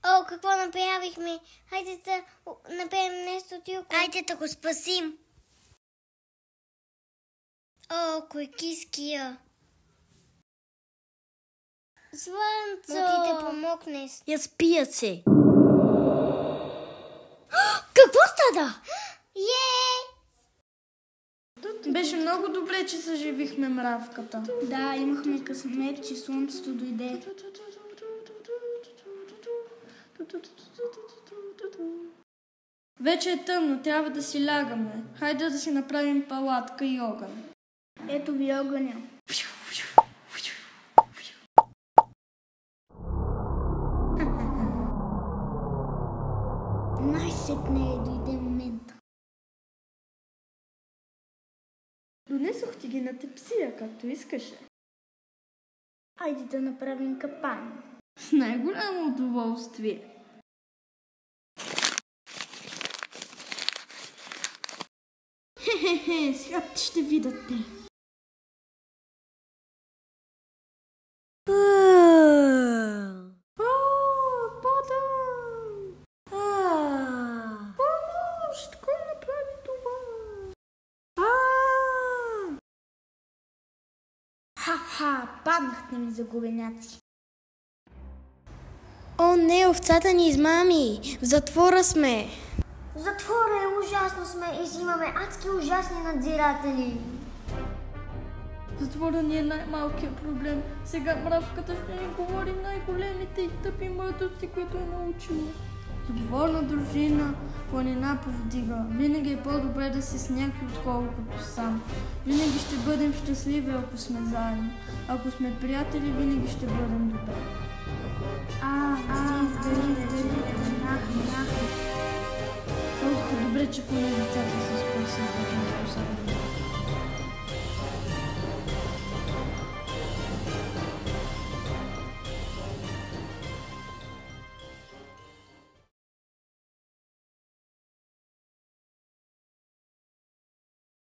О, какво направихме? Хайде да направим нещо тилко. Хайде да го спасим. О, койкиския. Слънцо! Но ти да помогнеш. Я спият се. Какво стана? Беше много добре, че съживихме мравката. Да, имахме късмет, че слънцето дойде. Вече е тъмно, трябва да си лягаме. Хайде да си направим палатка и огън. Ето ви огъня. Най-сетне дойде момента. Донесох ти ги на тепсия, както искаше. Айде да направим капан. С най-голямо удоволствие. Хе-хе-хе, сега ще видят те. Кой направи това? Ха-ха, паднахте ми загубеняци. О, не, овцата ни измами. В затвора сме. В затвора е ужасно сме и си имаме адски ужасни надзиратели. Затвора ни е най-малкият проблем. Сега мравката ще ни говори най-големите и тъпи мъдрости, които е научила. Отговорна дружина, планина повдига. Винаги е по-добре да си с някой, отколкото сам. Винаги ще бъдем щастливи, ако сме заедно. Ако сме приятели, винаги ще бъдем добре. Толкова добре, че поне децата се спасят.